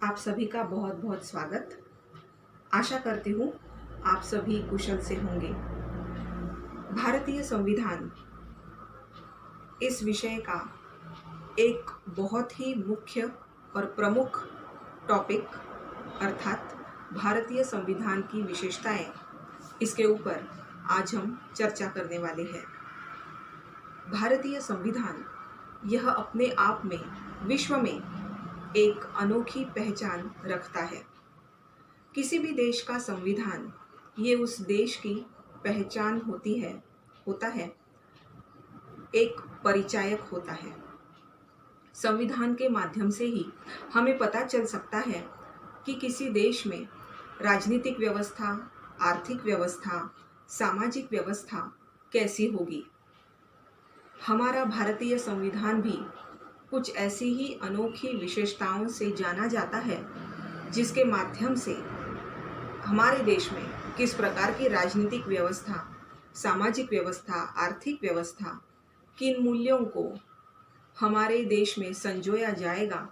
आप सभी का बहुत बहुत स्वागत। आशा करती हूँ आप सभी कुशल से होंगे। भारतीय संविधान इस विषय का एक बहुत ही मुख्य और प्रमुख टॉपिक अर्थात भारतीय संविधान की विशेषताएं, इसके ऊपर आज हम चर्चा करने वाले हैं। भारतीय संविधान यह अपने आप में विश्व में एक अनोखी पहचान रखता है। किसी भी देश का संविधान ये उस देश की पहचान होता है, एक परिचायक होता है। संविधान के माध्यम से ही हमें पता चल सकता है कि किसी देश में राजनीतिक व्यवस्था, आर्थिक व्यवस्था, सामाजिक व्यवस्था कैसी होगी। हमारा भारतीय संविधान भी कुछ ऐसी ही अनोखी विशेषताओं से जाना जाता है, जिसके माध्यम से हमारे देश में किस प्रकार की राजनीतिक व्यवस्था, सामाजिक व्यवस्था, आर्थिक व्यवस्था, किन मूल्यों को हमारे देश में संजोया जाएगा,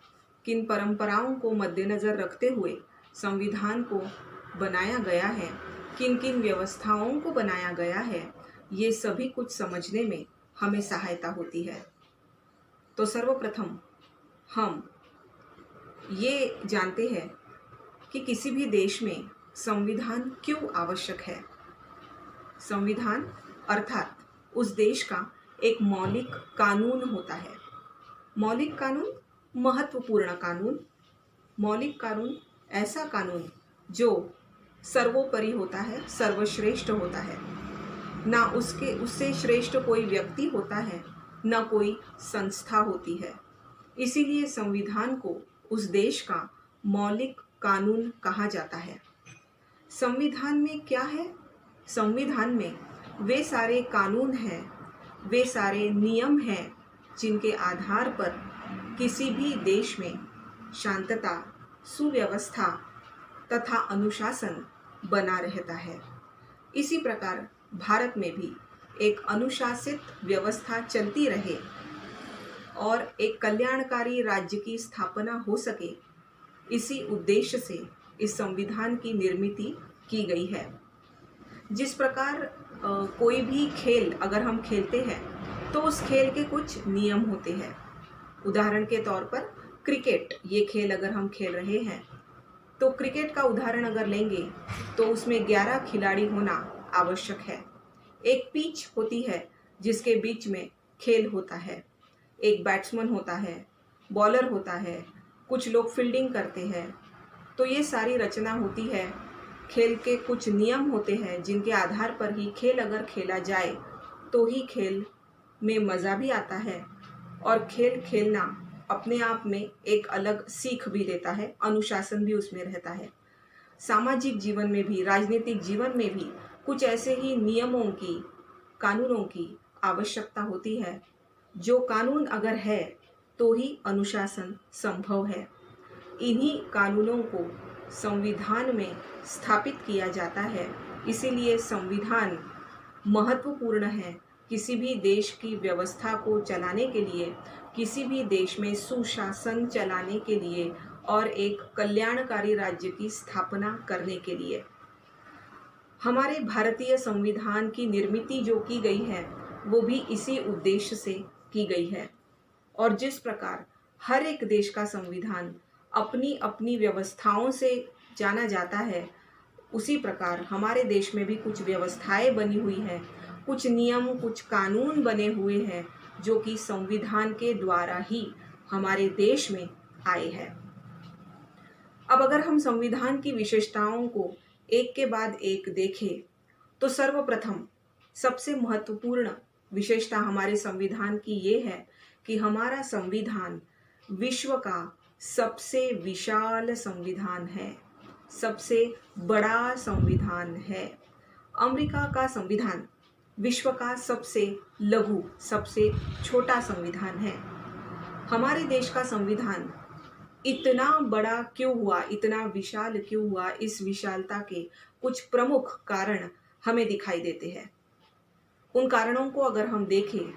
किन परंपराओं को मद्देनज़र रखते हुए संविधान को बनाया गया है, किन किन व्यवस्थाओं को बनाया गया है, ये सभी कुछ समझने में हमें सहायता होती है। तो सर्वप्रथम हम ये जानते हैं कि किसी भी देश में संविधान क्यों आवश्यक है। संविधान अर्थात उस देश का एक मौलिक कानून होता है। मौलिक कानून, महत्वपूर्ण कानून। मौलिक कानून ऐसा कानून जो सर्वोपरि होता है, सर्वश्रेष्ठ होता है। ना उससे श्रेष्ठ कोई व्यक्ति होता है, ना कोई संस्था होती है। इसीलिए संविधान को उस देश का मौलिक कानून कहा जाता है। संविधान में क्या है? संविधान में वे सारे कानून हैं, वे सारे नियम हैं जिनके आधार पर किसी भी देश में शांतता, सुव्यवस्था तथा अनुशासन बना रहता है। इसी प्रकार भारत में भी एक अनुशासित व्यवस्था चलती रहे और एक कल्याणकारी राज्य की स्थापना हो सके, इसी उद्देश्य से इस संविधान की निर्मित की गई है। जिस प्रकार कोई भी खेल अगर हम खेलते हैं तो उस खेल के कुछ नियम होते हैं। उदाहरण के तौर पर क्रिकेट, ये खेल अगर हम खेल रहे हैं तो क्रिकेट का उदाहरण अगर लेंगे तो उसमें 11 खिलाड़ी होना आवश्यक है। एक पिच होती है जिसके बीच में खेल होता है। एक बैट्समैन होता है, बॉलर होता है, कुछ लोग फील्डिंग करते हैं। तो ये सारी रचना होती है। खेल के कुछ नियम होते हैं जिनके आधार पर ही खेल अगर खेला जाए तो ही खेल में मज़ा भी आता है और खेल खेलना अपने आप में एक अलग सीख भी देता है, अनुशासन भी उसमें रहता है। सामाजिक जीवन में भी, राजनीतिक जीवन में भी कुछ ऐसे ही नियमों की, कानूनों की आवश्यकता होती है। जो कानून अगर है तो ही अनुशासन संभव है। इन्हीं कानूनों को संविधान में स्थापित किया जाता है। इसीलिए संविधान महत्वपूर्ण है किसी भी देश की व्यवस्था को चलाने के लिए, किसी भी देश में सुशासन चलाने के लिए और एक कल्याणकारी राज्य की स्थापना करने के लिए। हमारे भारतीय संविधान की निर्मित जो की गई है वो भी इसी उद्देश्य से की गई है। और जिस प्रकार हर एक देश का संविधान अपनी अपनी व्यवस्थाओं से जाना जाता है, उसी प्रकार हमारे देश में भी कुछ व्यवस्थाएं बनी हुई हैं, कुछ नियम, कुछ कानून बने हुए हैं जो कि संविधान के द्वारा ही हमारे देश में आए हैं। अब अगर हम संविधान की विशेषताओं को एक के बाद एक देखें तो सर्वप्रथम सबसे महत्वपूर्ण विशेषता हमारे संविधान की ये है कि हमारा संविधान विश्व का सबसे विशाल संविधान है, सबसे बड़ा संविधान है। अमेरिका का संविधान विश्व का सबसे लघु, सबसे छोटा संविधान है। हमारे देश का संविधान इतना बड़ा क्यों हुआ, इतना विशाल क्यों हुआ, इस विशालता के कुछ प्रमुख कारण हमें दिखाई देते हैं। उन कारणों को अगर हम देखें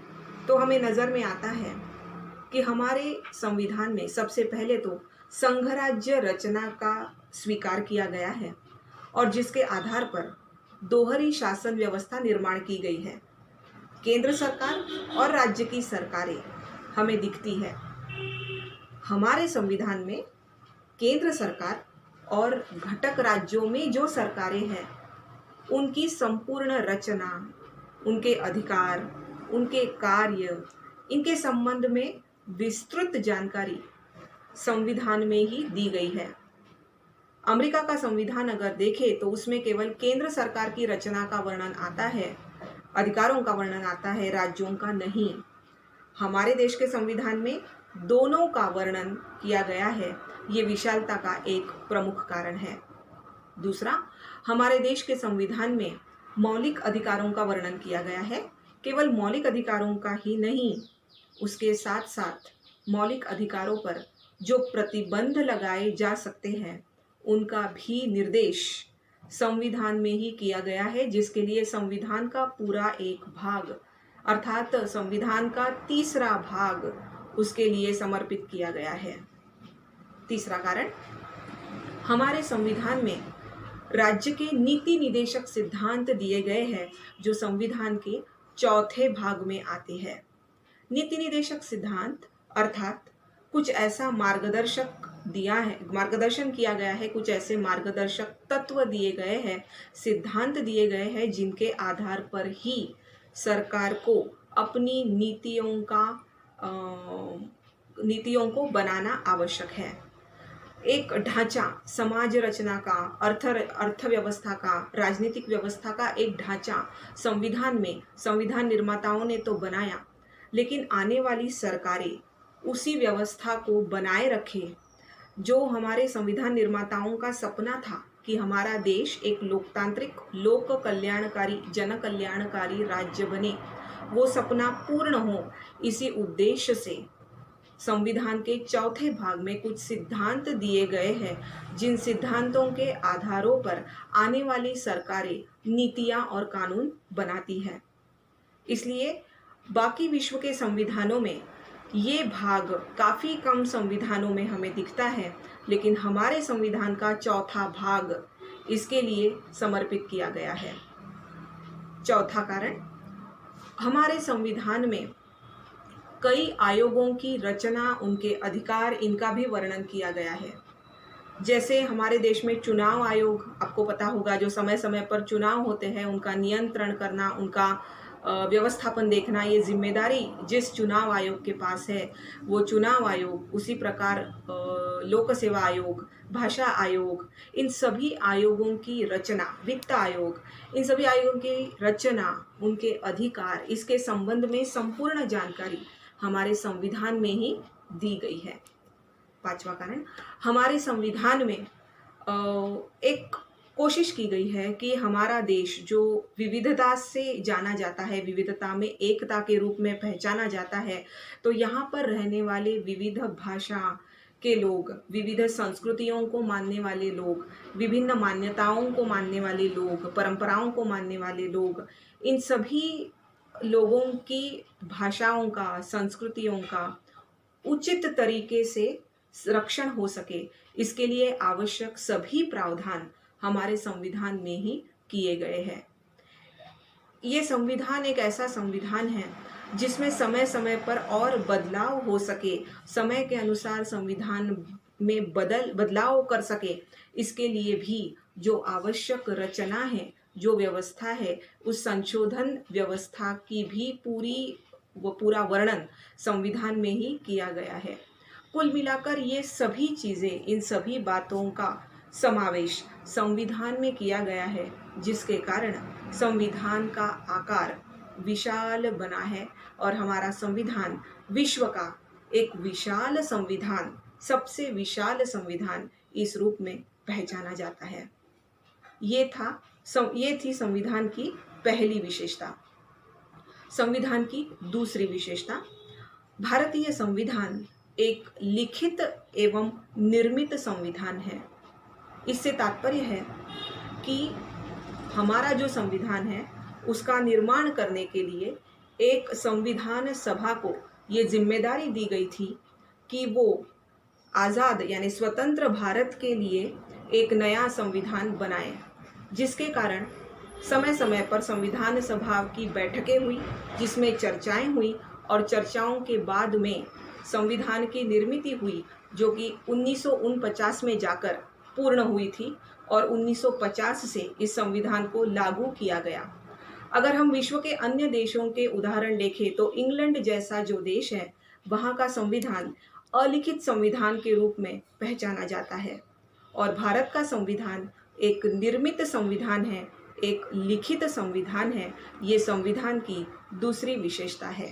तो हमें नज़र में आता है कि हमारे संविधान में सबसे पहले तो संघराज्य रचना का स्वीकार किया गया है और जिसके आधार पर दोहरी शासन व्यवस्था निर्माण की गई है। केंद्र सरकार और राज्य की सरकारें हमें दिखती है। हमारे संविधान में केंद्र सरकार और घटक राज्यों में जो सरकारें हैं उनकी संपूर्ण रचना, उनके अधिकार, उनके कार्य, इनके संबंध में विस्तृत जानकारी संविधान में ही दी गई है। अमेरिका का संविधान अगर देखें तो उसमें केवल केंद्र सरकार की रचना का वर्णन आता है, अधिकारों का वर्णन आता है, राज्यों का नहीं। हमारे देश के संविधान में दोनों का वर्णन किया गया है। ये विशालता का एक प्रमुख कारण है। दूसरा, हमारे देश के संविधान में मौलिक अधिकारों का वर्णन किया गया है। केवल मौलिक अधिकारों का ही नहीं, उसके साथ साथ मौलिक अधिकारों पर जो प्रतिबंध लगाए जा सकते हैं उनका भी निर्देश संविधान में ही किया गया है, जिसके लिए संविधान का पूरा एक भाग अर्थात संविधान का तीसरा भाग उसके लिए समर्पित किया गया है। तीसरा कारण, हमारे संविधान में राज्य के नीति निदेशक सिद्धांत दिए गए हैं जो संविधान के चौथे भाग में आते हैं। नीति निदेशक सिद्धांत अर्थात कुछ ऐसा मार्गदर्शन किया गया है, कुछ ऐसे मार्गदर्शक तत्व दिए गए हैं, सिद्धांत दिए गए हैं जिनके आधार पर ही सरकार को अपनी नीतियों को बनाना आवश्यक है। एक ढांचा, समाज रचना का, अर्थव्यवस्था का, राजनीतिक व्यवस्था का एक ढांचा संविधान निर्माताओं ने तो बनाया, लेकिन आने वाली सरकारें उसी व्यवस्था को बनाए रखें जो हमारे संविधान निर्माताओं का सपना था कि हमारा देश एक लोकतांत्रिक, लोक कल्याणकारी, जन कल्याणकारी राज्य बने। वो सपना पूर्ण हो, इसी उद्देश्य से संविधान के चौथे भाग में कुछ सिद्धांत दिए गए हैं जिन सिद्धांतों के आधारों पर आने वाली सरकारें नीतियां और कानून बनाती हैं। इसलिए बाकी विश्व के संविधानों में ये भाग काफ़ी कम संविधानों में हमें दिखता है, लेकिन हमारे संविधान का चौथा भाग इसके लिए समर्पित किया गया है। चौथा कारण, हमारे संविधान में कई आयोगों की रचना, उनके अधिकार, इनका भी वर्णन किया गया है। जैसे हमारे देश में चुनाव आयोग, आपको पता होगा, जो समय समय पर चुनाव होते हैं उनका नियंत्रण करना, उनका व्यवस्थापन देखना, ये जिम्मेदारी जिस चुनाव आयोग के पास है वो चुनाव आयोग, उसी प्रकार लोक सेवा आयोग, भाषा आयोग, इन सभी आयोगों की रचना, वित्त आयोग, इन सभी आयोगों की रचना, उनके अधिकार, इसके संबंध में संपूर्ण जानकारी हमारे संविधान में ही दी गई है। पांचवा कारण, हमारे संविधान में एक कोशिश की गई है कि हमारा देश जो विविधता से जाना जाता है, विविधता में एकता के रूप में पहचाना जाता है, तो यहाँ पर रहने वाले विविध भाषा के लोग, विविध संस्कृतियों को मानने वाले लोग, विभिन्न मान्यताओं को मानने वाले लोग, परंपराओं को मानने वाले लोग, इन सभी लोगों की भाषाओं का, संस्कृतियों का उचित तरीके से रक्षण हो सके, इसके लिए आवश्यक सभी प्रावधान हमारे संविधान में ही किए गए हैं। ये संविधान एक ऐसा संविधान है जिसमें समय समय पर और बदलाव हो सके, समय के अनुसार संविधान में बदलाव कर सके, इसके लिए भी जो आवश्यक रचना है, जो व्यवस्था है, उस संशोधन व्यवस्था की भी पूरा वर्णन संविधान में ही किया गया है। कुल मिलाकर ये सभी चीज़ें, इन सभी बातों का समावेश संविधान में किया गया है, जिसके कारण संविधान का आकार विशाल बना है और हमारा संविधान विश्व का एक विशाल संविधान, सबसे विशाल संविधान इस रूप में पहचाना जाता है। ये थी संविधान की पहली विशेषता। संविधान की दूसरी विशेषता, भारतीय संविधान एक लिखित एवं निर्मित संविधान है। इससे तात्पर्य है कि हमारा जो संविधान है उसका निर्माण करने के लिए एक संविधान सभा को ये जिम्मेदारी दी गई थी कि वो आज़ाद यानी स्वतंत्र भारत के लिए एक नया संविधान बनाए, जिसके कारण समय समय पर संविधान सभा की बैठकें हुई, जिसमें चर्चाएं हुई और चर्चाओं के बाद में संविधान की निर्मित हुई, जो कि 1949 में जाकर पूर्ण हुई थी और 1950 से इस संविधान को लागू किया गया। अगर हम विश्व के अन्य देशों के उदाहरण देखें तो इंग्लैंड जैसा जो देश है, वहाँ का संविधान अलिखित संविधान के रूप में पहचाना जाता है और भारत का संविधान एक निर्मित संविधान है, एक लिखित संविधान है। ये संविधान की दूसरी विशेषता है।